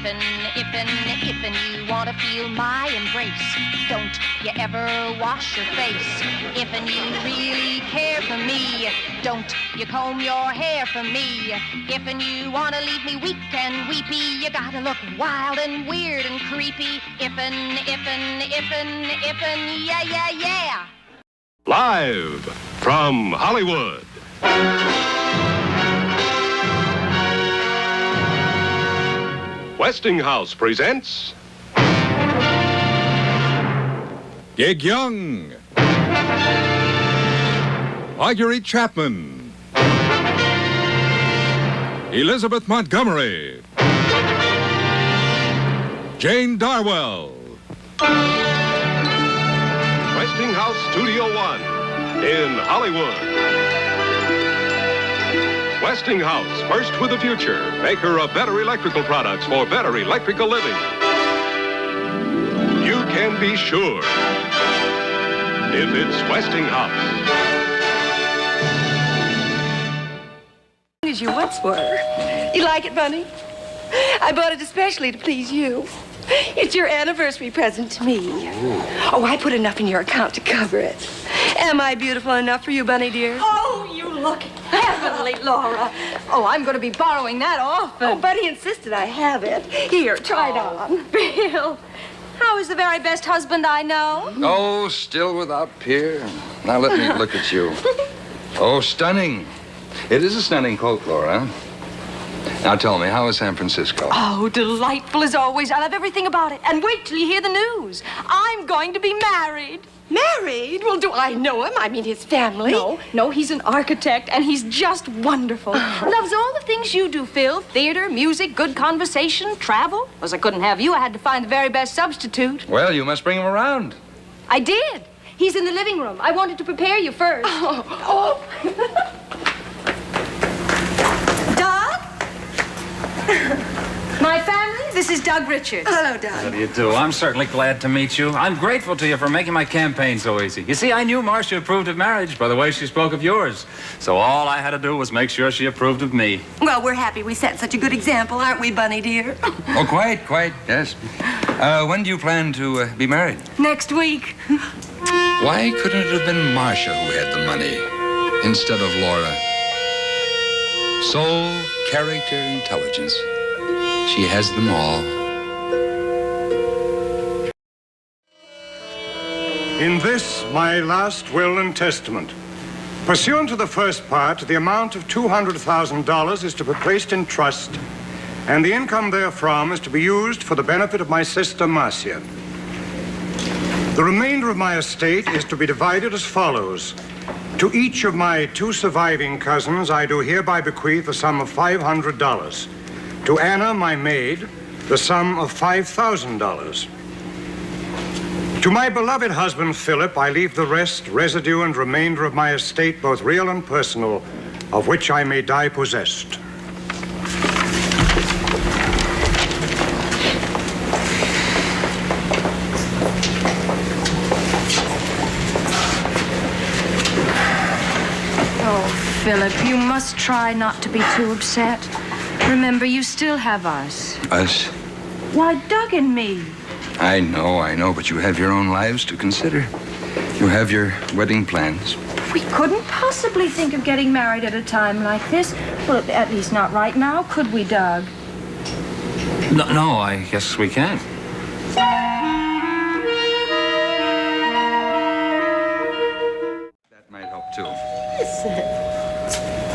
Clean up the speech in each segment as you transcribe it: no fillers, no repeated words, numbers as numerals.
If you want to feel my embrace, don't you ever wash your face. If you really care for me, don't you comb your hair for me. If you want to leave me weak and weepy, you gotta look wild and weird and creepy. Yeah. Live from Hollywood. Westinghouse presents Gig Young, Marguerite Chapman, Elizabeth Montgomery, Jane Darwell. Westinghouse Studio One in Hollywood. Westinghouse, first with the future, maker of better electrical products for better electrical living. You can be sure if it's Westinghouse. As you once were. You like it, Bunny? I bought it especially to please you. It's your anniversary present to me. Ooh. Oh, I put enough in your account to cover it. Am I beautiful enough for you, Bunny, dear? Oh, you look heavenly, Laura. Oh, I'm going to be borrowing that often. Oh, Bunny insisted I have it. Here, try it on. Bill, how is the very best husband I know? Oh, still without peer. Now let me look at you. Oh, stunning. It is a stunning coat, Laura. Now tell me, how is San Francisco? Oh, delightful as always. I love everything about it. And wait till you hear the news. I'm going to be married. Married? Well, do I know him? I mean, his family. No, he's an architect, and he's just wonderful. Loves all the things you do, Phil. Theater, music, good conversation, travel. As I couldn't have you, I had to find the very best substitute. Well, you must bring him around. I did. He's in the living room. I wanted to prepare you first. Oh. My family, this is Doug Richards. Hello, Doug. How do you do? I'm certainly glad to meet you. I'm grateful to you for making my campaign so easy. You see, I knew Marcia approved of marriage by the way she spoke of yours. So all I had to do was make sure she approved of me. Well, we're happy we set such a good example, aren't we, Bunny, dear? Oh, quite, yes. When do you plan to be married? Next week. Why couldn't it have been Marcia who had the money instead of Laura? Soul, character, intelligence. She has them all. In this, my last will and testament, pursuant to the first part, the amount of $200,000 is to be placed in trust, and the income therefrom is to be used for the benefit of my sister, Marcia. The remainder of my estate is to be divided as follows. To each of my two surviving cousins, I do hereby bequeath the sum of $500. To Anna, my maid, the sum of $5,000. To my beloved husband, Philip, I leave the rest, residue, and remainder of my estate, both real and personal, of which I may die possessed. Oh, Philip, you must try not to be too upset. Remember, you still have us. Us? Why, Doug and me. I know, but you have your own lives to consider. You have your wedding plans. We couldn't possibly think of getting married at a time like this. Well, at least not right now, could we, Doug? No, I guess we can't. That might help, too.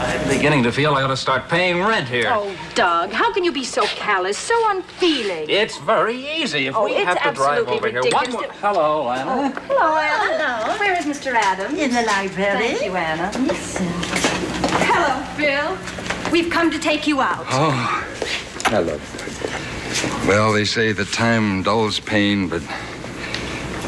I'm beginning to feel I ought to start paying rent here. Oh, Doug, how can you be so callous, so unfeeling? It's very easy. If we it's have to drive absolutely over here. ridiculous. One more. Hello, Anna. Hello, Anna. Where is Mr. Adams? In the library. Thank you, Anna. Hello, Phil. We've come to take you out. Oh, hello. Well, they say that time dulls pain, but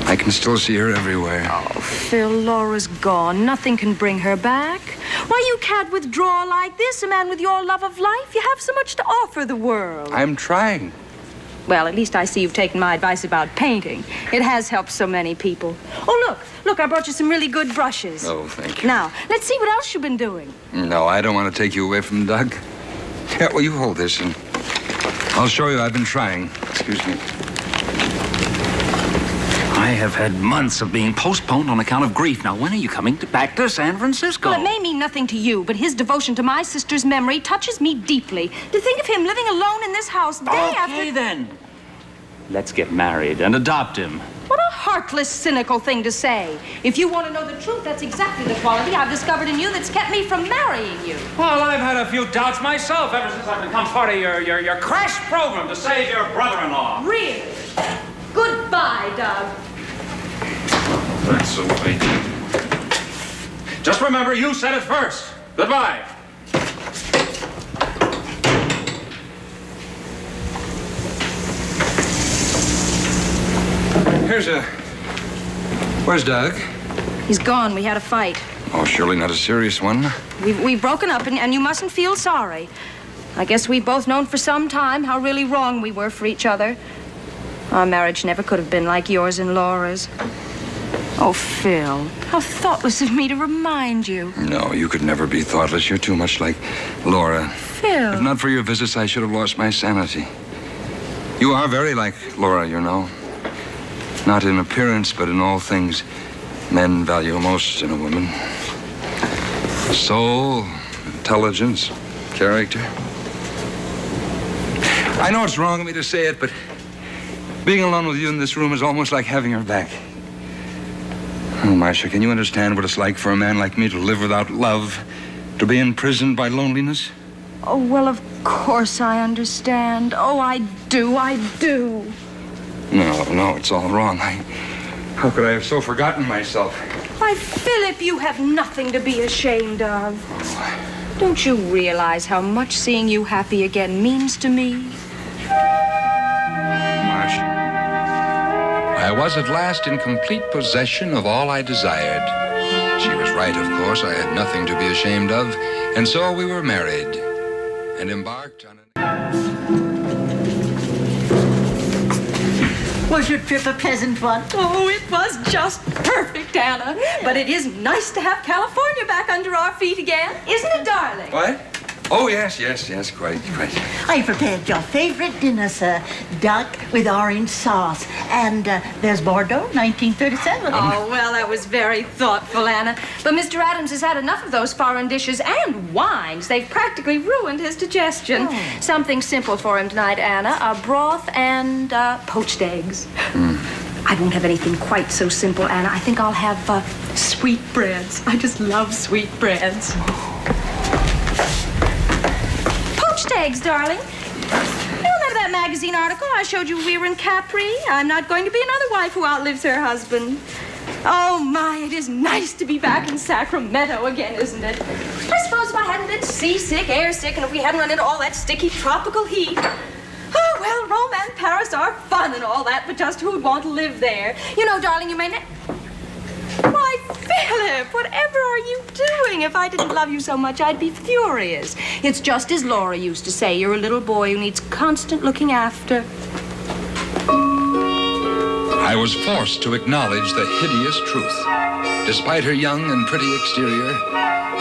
I can still see her everywhere. Oh, Phil, Laura's gone. Nothing can bring her back. Why, you can't withdraw like this. A man with your love of life. You have so much to offer the world. I'm trying. Well, at least I see you've taken my advice about painting. It has helped so many people. Oh, look, I brought you some really good brushes. Oh, thank you. Now, let's see what else you've been doing. No, I don't want to take you away from Doug. Yeah, well, you hold this and I'll show you. I've been trying. Excuse me. I have had months of being postponed on account of grief. Now, when are you coming back to San Francisco? Well, it may mean nothing to you, but his devotion to my sister's memory touches me deeply. To think of him living alone in this house day after... Okay, then. Let's get married and adopt him. What a heartless, cynical thing to say. If you want to know the truth, that's exactly the quality I've discovered in you that's kept me from marrying you. Well, I've had a few doubts myself ever since I've become part of your crash program to save your brother-in-law. Really? Goodbye, Doug. That's the way. Just remember, you said it first. Goodbye. Where's Doug? He's gone. We had a fight. Oh, surely not a serious one. We've broken up, and you mustn't feel sorry. I guess we've both known for some time how really wrong we were for each other. Our marriage never could have been like yours and Laura's. Oh, Phil, how thoughtless of me to remind you. No, you could never be thoughtless. You're too much like Laura. Phil. If not for your visits, I should have lost my sanity. You are very like Laura, you know. Not in appearance, but in all things men value most in a woman. Soul, intelligence, character. I know it's wrong of me to say it, but being alone with you in this room is almost like having her back. Oh, Marcia, can you understand what it's like for a man like me to live without love, to be imprisoned by loneliness? Oh, well, of course I understand. Oh, I do. No, it's all wrong. How could I have so forgotten myself? Why, Philip, you have nothing to be ashamed of. Don't you realize how much seeing you happy again means to me? Marcia, I was at last in complete possession of all I desired. She was right, of course. I had nothing to be ashamed of. And so we were married and embarked on an... Was your trip a pleasant one? Oh, it was just perfect, Anna. But it is nice to have California back under our feet again. Isn't it, darling? What? Oh, yes, quite. I prepared your favorite dinner, sir. Duck with orange sauce. And there's Bordeaux, 1937. Oh, well, that was very thoughtful, Anna. But Mr. Adams has had enough of those foreign dishes and wines. They've practically ruined his digestion. Oh. Something simple for him tonight, Anna. A broth and poached eggs. I won't have anything quite so simple, Anna. I think I'll have sweetbreads. I just love sweetbreads. Poached eggs, darling. You remember that magazine article I showed you we were in Capri? I'm not going to be another wife who outlives her husband. Oh, my, it is nice to be back in Sacramento again, isn't it? I suppose if I hadn't been seasick, airsick, and if we hadn't run into all that sticky tropical heat... Oh, well, Rome and Paris are fun and all that, but just who'd want to live there? You know, darling, you may... Why, Philip, whatever are you doing? If I didn't love you so much, I'd be furious. It's just as Laura used to say, you're a little boy who needs constant looking after. I was forced to acknowledge the hideous truth. Despite her young and pretty exterior,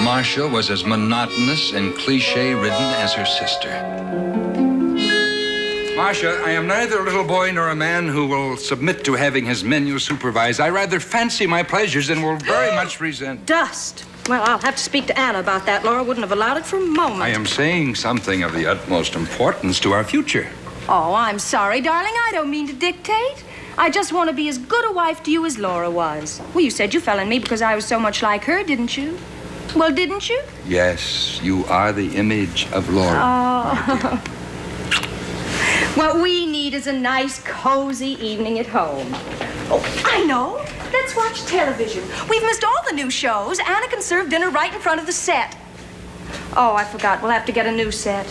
Marcia was as monotonous and cliché-ridden as her sister. Marcia, I am neither a little boy nor a man who will submit to having his menu supervised. I rather fancy my pleasures and will very much resent... Dust. Well, I'll have to speak to Anna about that. Laura wouldn't have allowed it for a moment. I am saying something of the utmost importance to our future. Oh, I'm sorry, darling. I don't mean to dictate. I just want to be as good a wife to you as Laura was. Well, you said you fell in me because I was so much like her, didn't you? Well, didn't you? Yes, you are the image of Laura. Oh. What we need is a nice, cozy evening at home. Oh, I know. Let's watch television. We've missed all the new shows. Anna can serve dinner right in front of the set. Oh, I forgot. We'll have to get a new set.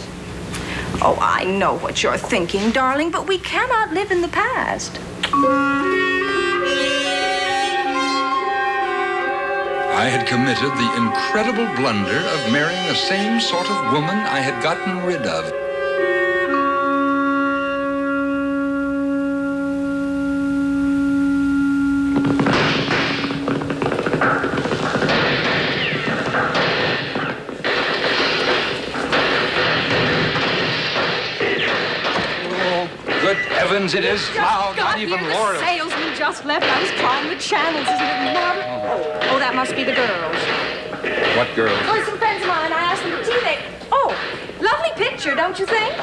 Oh, I know what you're thinking, darling, but we cannot live in the past. I had committed the incredible blunder of marrying the same sort of woman I had gotten rid of. heavens, it is loud, not even here, Laura. The salesman just left. I was trying the channels. Isn't it marvelous? Oh, that must be the girls. What girls? Oh, some friends of mine. I asked them to tea. Oh, lovely picture, don't you think?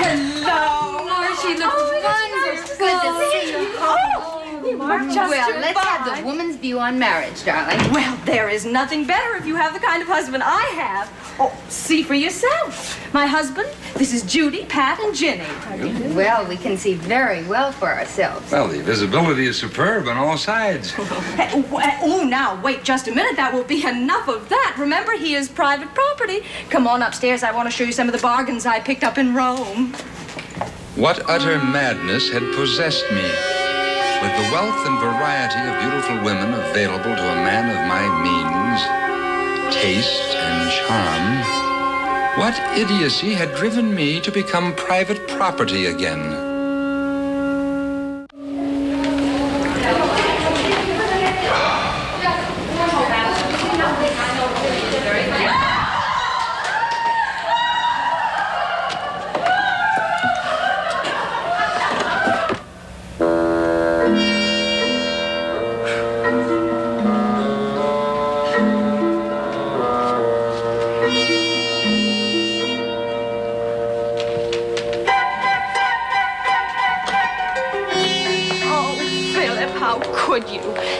Hello. She looks wonderful. Good to see you. Well, let's have the woman's view on marriage, darling. Well, there is nothing better if you have the kind of husband I have. Oh, see for yourself. My husband, this is Judy, Pat, and Ginny. Well, we can see very well for ourselves. Well, the visibility is superb on all sides. Oh, now, wait just a minute. That will be enough of that. Remember, he is private property. Come on upstairs. I want to show you some of the bargains I picked up in Rome. What utter madness had possessed me? With the wealth and variety of beautiful women available to a man of my means, taste, and charm, what idiocy had driven me to become private property again?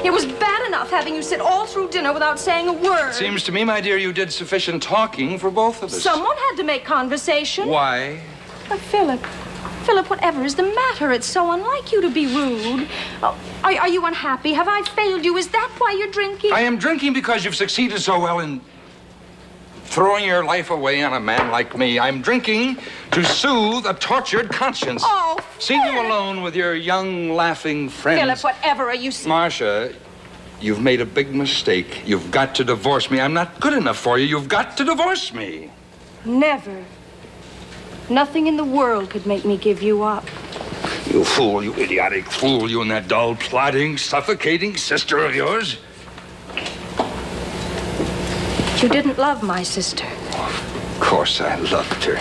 It was bad enough having you sit all through dinner without saying a word. Seems to me, my dear, you did sufficient talking for both of us. Someone had to make conversation. Why? But Philip, whatever is the matter? It's so unlike you to be rude. Oh, are you unhappy? Have I failed you? Is that why you're drinking? I am drinking because you've succeeded so well in throwing your life away on a man like me. I'm drinking to soothe a tortured conscience. Oh, Seeing you alone with your young, laughing friends. Philip, whatever are you saying? Marcia, you've made a big mistake. You've got to divorce me. I'm not good enough for you. You've got to divorce me. Never. Nothing in the world could make me give you up. You fool, you idiotic fool, you and that dull, plodding, suffocating sister of yours. You didn't love my sister. Of course I loved her.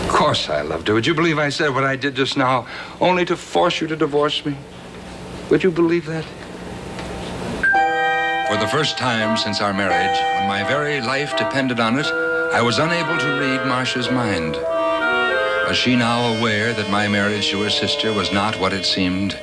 Of course I loved her. Would you believe I said what I did just now only to force you to divorce me? Would you believe that? For the first time since our marriage, when my very life depended on it, I was unable to read Marcia's mind. Was she now aware that my marriage to her sister was not what it seemed?